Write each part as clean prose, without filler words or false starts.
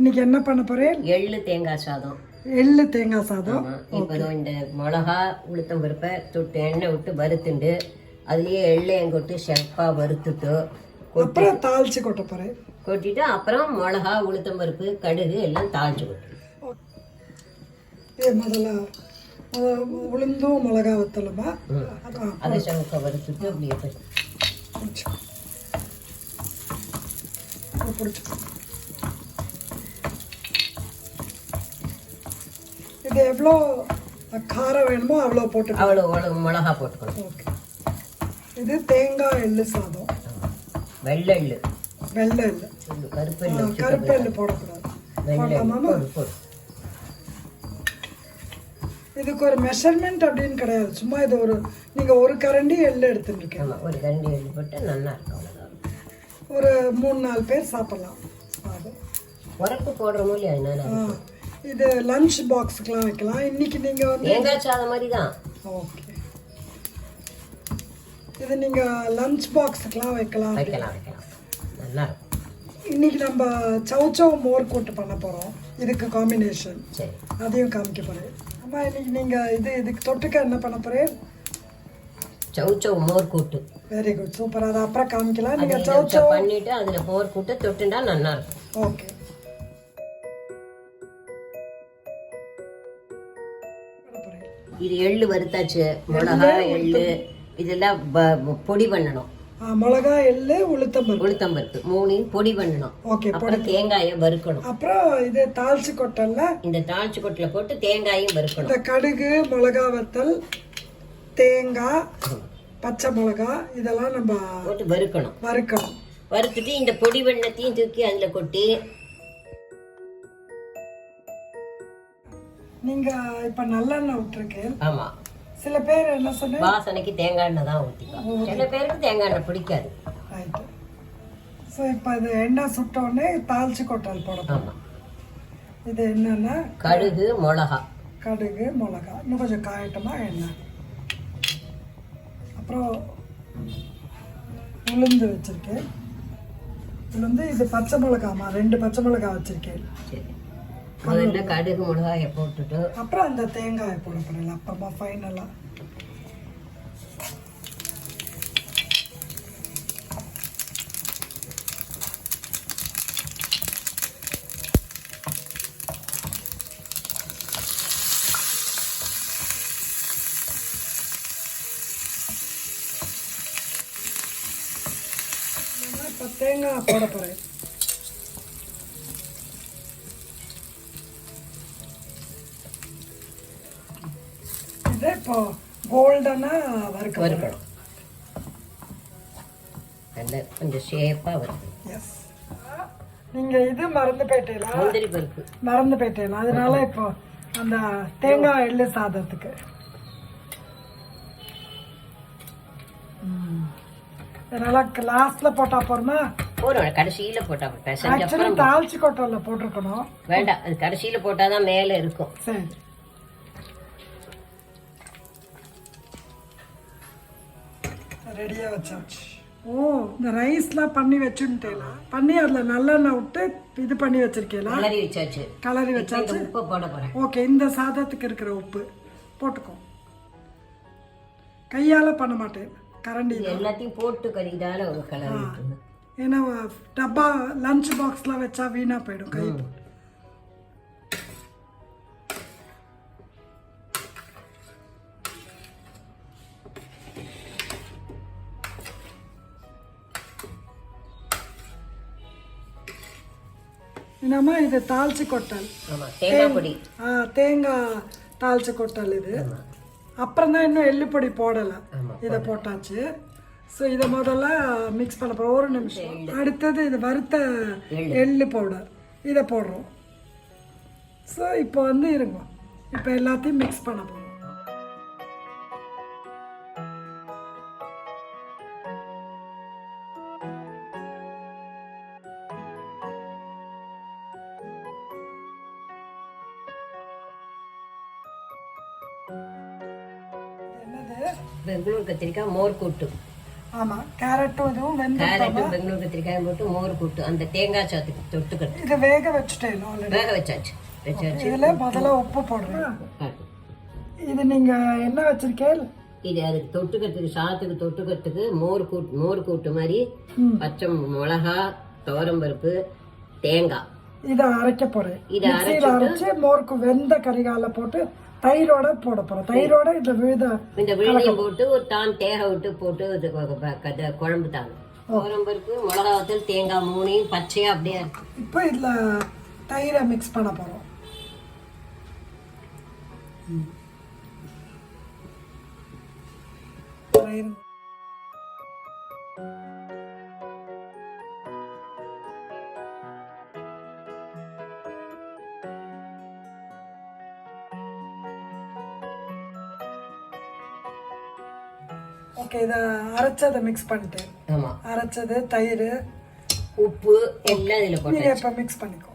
இன்னைக்கு என்ன பண்ண போறேன்? எள்ளு தேங்காய் சாதம். எள்ளு தேங்காய் சாதம். இப்போ இந்த மிளகா உளுத்தம் பருப்பை தொட்டு எண்ணெய் விட்டு வறுத்துண்டு அதுலேயே எள்ளையும் கொட்டு செப்பாக வறுத்துட்டு அப்புறம் தாளிச்சு கொட்ட போறேன். கொட்டிட்டு அப்புறம் மிளகா உளுத்தம் பருப்பு கடுகு எல்லாம் தாளிச்சு கொட்டு. முதல்ல உளுந்தும் மிளகா வத்தலுமா அதை செவக்க வறுத்துட்டு அப்படியே பிடிச்சிக்கோ. இது எவ்வளோ காரம் வேணுமோ அவ்வளோ போட்டு அவ்வளோ மிளகா போட்டுக்கணும். ஓகே. இது தேங்காய் எள்ளு சாதம். வெள்ளை எள்ளு. வெள்ளை எள்ளு. கருப்பு எள்ளு. கருப்பு எள்ளு போடக்கூடாது. இதுக்கு ஒரு மெஷர்மெண்ட் அப்படின்னு கிடையாது. சும்மா இது ஒரு நீங்கள் ஒரு கரண்டி எள்ளு எடுத்துட்டு இருக்கீங்க. ஒரு கரண்டி எள்ளு போட்டு நல்லா இருக்கும். ஒரு 3-4 பேர் சாப்பிடலாம். அது உரப்பு போடுறோமோ இல்லையா? அதனால இது லஞ்ச் பாக்ஸுக்கெலாம் வைக்கலாம். இன்னைக்கு நீங்கள் வந்து தேங்காய் சாதம் மாதிரி தான். ஓகே. இது நீங்கள் லஞ்ச் பாக்ஸுக்கெலாம் வைக்கலாம். வைக்கலாம் நல்லா இருக்கும். இன்னைக்கு நம்ம சவுச்சவ் மோர் கூட்டு பண்ண போகிறோம். இதுக்கு காம்பினேஷன் சரி, அதையும் காமிக்க போகிறேன். அம்மா இன்னைக்கு நீங்கள் இதுக்கு தொட்டுக்க என்ன பண்ண போகிறேன்? சவுச்சவ் மோர் கூட்டு. Very good, super. அதை அப்புறம் காமிக்கலாம். நீங்கள் சவுச்சவ் பண்ணிட்டு அதில் மோர் கூட்டு தொட்டுண்டா நல்லா இருக்கும். ஓகே. இது எள்ளு வறுத்தாச்சு. மிளகா எள்ளு இதெல்லாம் பொடி பண்ணணும். மிளகா எள்ளு உளுத்தம் பருப்பு மூணையும் பொடி பண்ணணும். ஓகே. அப்புறம் தேங்காயை வறுக்கணும். அப்புறம் இது தாளிச்சு கொட்டல்ல இந்த தாளிச்சு கொட்டல போட்டு தேங்காயும் வறுக்கணும். இந்த கடுகு மிளகா வத்தல் தேங்காய் பச்சை மிளகா இதெல்லாம் நம்ம போட்டு வறுக்கணும். வறுத்துட்டு இந்த பொடி வெண்ணத்தையும் தூக்கி அதுல கொட்டி. நீங்க இப்ப நல்லெண்ணெய் விட்டுருக்கேன். ஆமா. சில பேர் என்ன சொன்ன வாசனைக்கு தேங்காய் எண்ணெய் தான் ஊற்றிக்கலாம். சில பேருக்கு தேங்காய் எண்ணெய் பிடிக்காது. ரைட்டு. ஸோ இப்போ இது எண்ணெய் சுட்ட உடனே தாளிச்சு கொட்டல் போடணும். இது என்னன்னா கடுகு மிளகா இன்னும் கொஞ்சம் காயட்டமா எண்ணெய். அப்புறம் உளுந்து வச்சிருக்கேன். உளுந்து இது பச்சை மிளகாமா 2 பச்சை மிளகா வச்சிருக்கேன். சரி, முதல்ல கடுகு மிளகாயை போட்டுட்டு அப்புறம் அந்த தேங்காயை போட போறேன் அப்புறமா ஃபைனலா. இப்போ தேங்காய் போட போறேன். இப்போ கோல்டனா வறுக்கணும். கொஞ்சம் ஷேப்பா வறுக்கணும். எஸ். நீங்க இது மறந்து போயிட்டீங்களா? முந்திரி பருப்பு மறந்து போயிட்டீங்களா? அதனால இப்போ அந்த தேங்காய் எள்ளு சாதத்துக்கு அதனால லாஸ்ட்ல போட்டா போறோமா? போறோம், கடைசியில போட்டா. ஆக்சுவலி தாளிச்சு கொட்டல போட்டிருக்கணும். வேண்டாம், அது கடைசியில போட்டாதான் மேல இருக்கும். சரி. ரெடியா வச்சாச்சு. ஓ, இந்த ரைஸ்லாம் பண்ணி வச்சுட்டேல, பண்ணி அதில் நல்லெண்ணெய் விட்டு இது பண்ணி வச்சிருக்கேல, கலரி வச்சாச்சு. உப்பு போட போறேன். ஓகே. இந்த சாதத்துக்கு இருக்கிற உப்பு போட்டுக்கோ. கையால் பண்ண மாட்டேன், கரண்டி எல்லாத்தையும் போட்டு கறிதால ஒரு கலர். ஏன்னா டப்பா லஞ்ச் பாக்ஸ்லாம் வச்சா வீணா போயிடும் கை. என்னம்மா இது தாளிச்சு கொட்டல். தேங்காய் தாளிச்சு கொட்டல் இது. அப்புறம் தான் இன்னும் எள்ளு பொடி போடலை, இதை போட்டாச்சு. ஸோ இதை முதல்ல மிக்ஸ் பண்ண போகிறோம். ஒரு நிமிஷம். அடுத்தது இது வறுத்த எள்ளு பவுடர், இதை போடுறோம். ஸோ இப்போ வந்து இருங்க, இப்போ எல்லாத்தையும் மிக்ஸ் பண்ண போகிறோம். பெங்களூர் கத்திரிக்காய் மோர் கூட்டு. ஆமாம் கேரட்டும் இதுவும் கேரட்டும் பெங்களூர் கத்திரிக்காயும் போட்டு மோர் கூட்டு அந்த தேங்காய் சாத்துக்கு தொட்டுக்கிறது. இது வேக வச்சுட்டேன் ஆல்ரெடி. வேக வச்சாச்சு. இதில் முதல்ல உப்பு போடுறேன். இது நீங்கள் என்ன வச்சிருக்கேன்? இது அதுக்கு தொட்டுக்கிறதுக்கு சாத்துக்கு தொட்டுக்கிறதுக்கு மோர் கூட்டு மாதிரி பச்சை மிளகா துவரம்பருப்பு தேங்காய் இதை அரைக்க போறேன். இதை அரைச்சு மோருக்கு வெந்த கரிகால போட்டு தயிரோட போட போறோம். தயிரோட இந்த விழுதையும் போட்டு ஒரு தான் தேக விட்டு போட்டு குழம்பு தாங்க துவரம்பருப்பு மிளகா வத்தல் தேங்காய் மூணையும் பச்சையா அப்படியே இருக்கு. இப்போ இதுல தயிரை மிக்ஸ் பண்ண போறோம். ஓகே, இதை அரைச்சதை மிக்ஸ் பண்ணிட்டேன். ஆமாம், அரைச்சது தயிர் உப்பு எல்லாம் இதில் போட்டு நீங்கள் இப்போ மிக்ஸ் பண்ணிக்கோ.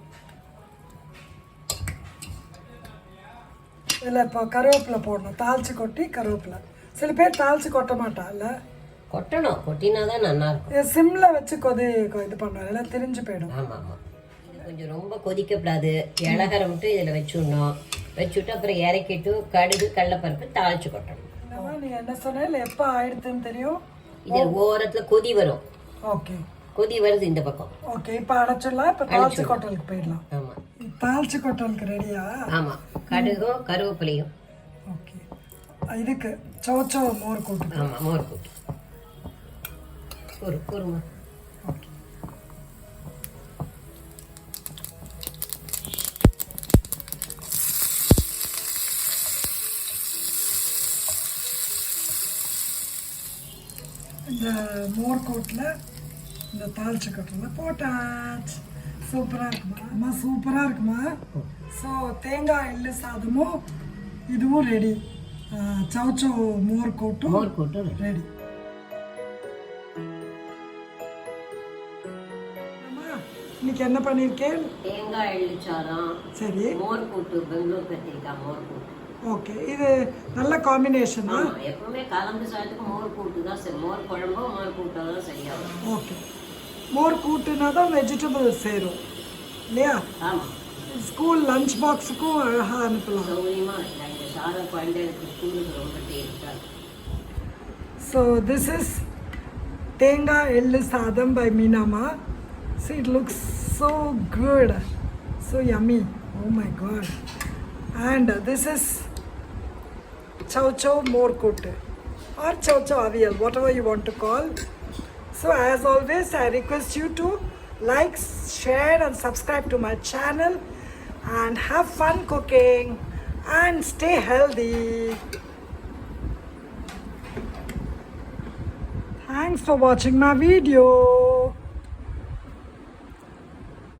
இதில் இப்போ கருவேப்பிலை போடணும். தாளிச்சு கொட்டி கருவேப்பிலை. சில பேர் தாளிச்சு கொட்ட மாட்டா இல்லை, கொட்டணும். கொட்டினா தான் நல்லா இருக்கும். சிம்மில் வச்சு இது பண்ணுவாங்க, எல்லாம் திரிஞ்சு போயிடும். ஆமாம் ஆமாம், இது கொஞ்சம் ரொம்ப கொதிக்கப்படாது. இலகரை மட்டும் இதில் வச்சுடணும். வச்சுட்டு அப்புறம் இறக்கிட்டு கடுகு கடலைப்பருப்பு தாளிச்சு கொட்டணும். நீங்கள் என்ன சொன்ன எப்போ ஆயிடுதுன்னு தெரியும்? இது ஓரத்தில் கொதி வரும். ஓகே, கொதி வருது இந்த பக்கம். ஓகே, இப்போ அடைச்சிடலாம். இப்போ தாளிச்சு கொட்டலுக்கு போயிடலாம். ஆமாம், தாளிச்சு கொட்டலுக்கு ரெடியா? ஆமாம், கடுகும் கருவேப்பிலையும். ஓகே, இதுக்கு சோச்சோ மோர் கூட்டு. ஆமாம், மோர் கூட்டு கூறுமா. ஓகே, இந்த மோர் கூட்டில் இந்த தாளிச்சு கொட்டில் போட்டாச்சு. சூப்பராக இருக்குமா அம்மா? சூப்பராக இருக்குமா? ஸோ தேங்காய் எள்ளு சாதமும் இதுவும் ரெடி. சவுச்சோ மோர் கூட்டும் ரெடி. இன்னைக்கு என்ன பண்ணியிருக்கேன்? தேங்காய் எள்ளு சாதம், சரி, மோர் கூட்டு, பெங்களூர் கத்திரிக்காய் மோர் கூட்டு. ஓகே, இது நல்ல காம்பினேஷனா? எப்பவுமே கலந்து சாதத்துக்கு மோர் கூட்டு தான் சரி. மோர் குழம்போ மோர் கூட்டோ தான் சரியாகும். ஓகே, மோர் கூட்டுனா தான் வெஜிடபிள் சேரும் இல்லையா? ஆமாம், ஸ்கூல் லஞ்ச் பாக்ஸுக்கும் அழகாக அனுப்பலாம். சௌகரியமாக இருக்கலாம். இந்த சாதம் குழந்தைகளுக்கு ஸ்கூலுக்கு ரொம்ப டேஸ்டாக இருக்கும். ஸோ திஸ் இஸ் தேங்காய் எள்ளு சாதம் by Meenama. So it looks so good, so yummy. Oh my god. And this is chow chow more kootu or chow chow aviyal, whatever you want to call. So as always, I request you to like, share and subscribe to my channel and have fun cooking and stay healthy. Thanks for watching my video.